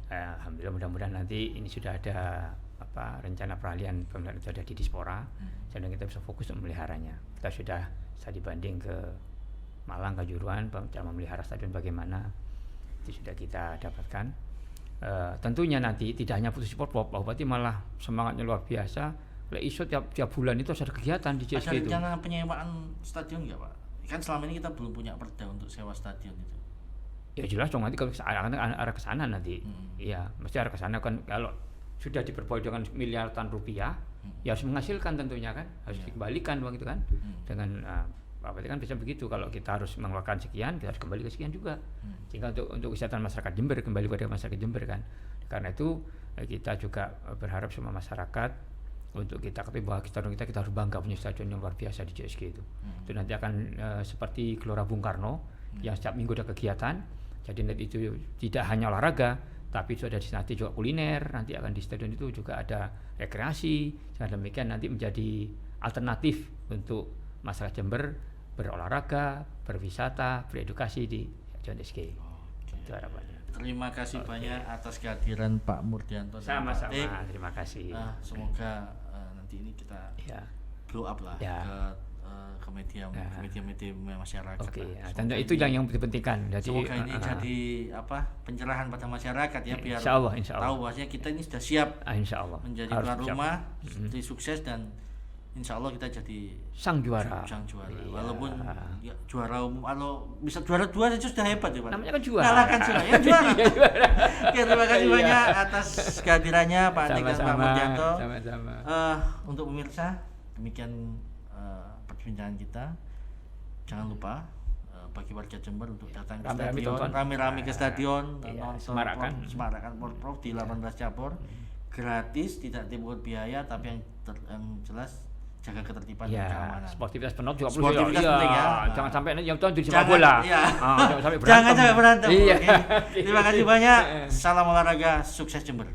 Alhamdulillah mudah-mudahan nanti ini sudah ada rencana peralihan pemeliharaan itu ada di Dispora, sehingga kita bisa fokus untuk memeliharanya. Kita sudah dibanding ke Malang, Kejuruan, cara memelihara stadion bagaimana itu sudah kita dapatkan. Tentunya nanti tidak hanya putus Porprov, Pak Bupati malah semangatnya luar biasa. Oleh isu tiap bulan itu harus ada kegiatan di Ada CSG itu. rencana penyewaan stadion nggak Pak? Kan selama ini kita belum punya perda untuk sewa stadion itu. Ya jelas dong, nanti kalau arah ke sana nanti. Iya, mesti arah ke sana kan. Kalau sudah diperbuat dengan miliaran rupiah, ya harus menghasilkan tentunya kan, harus dikembalikan uang itu kan. Dengan berarti kan bisa begitu, kalau kita harus mengeluarkan sekian, kita harus kembali ke sekian juga. Sehingga untuk kesehatan masyarakat Jember, kembali pada masyarakat Jember kan. Karena itu kita juga berharap semua masyarakat untuk kita ketahui bahwa kita harus bangga punya stadion yang luar biasa di JSG itu. Itu nanti akan seperti Gelora Bung Karno yang setiap minggu ada kegiatan. Jadi nanti itu tidak hanya olahraga, tapi itu ada nanti juga kuliner. Nanti akan di stadion itu juga ada rekreasi. Dengan demikian nanti menjadi alternatif untuk masyarakat Jember berolahraga, berwisata, beredukasi di JSG. Itu harapannya. Terima kasih banyak atas kehadiran Pak Murdianto. Sama-sama, terima kasih. Semoga nanti ini kita blow up lah ke media masyarakat. Oke, tentu itu yang dipentingkan. Jadi semoga ini jadi pencerahan pada masyarakat ya, biar insya Allah. tahu bahwasanya kita ini sudah siap insya Allah menjadi tuan rumah, jadi sukses, dan insya Allah kita jadi sang juara. Iya. Walaupun ya, juara umum, kalau bisa juara 2 saja sudah hebat ya Pak. Namanya kan juara. Kalahkan juara. Ya juara. Oke, terima kasih banyak atas kehadirannya Pak Dik dan Pak Murdianto. Sama-sama. Untuk pemirsa, demikian perbincangan kita. Jangan lupa bagi warga Jember untuk datang ke stadion, rame-rame ke stadion, nonton semarakan Porprov di 18 cabur, gratis, tidak dipungut biaya, tapi yang jelas jaga ketertiban dan keamanan. Sportivitas penuh juga perlu. Sportivitas penting ya. Jangan sampai yang di sepak bola. Jangan sampai berantem. Terima kasih banyak. Salam olahraga, sukses Jember.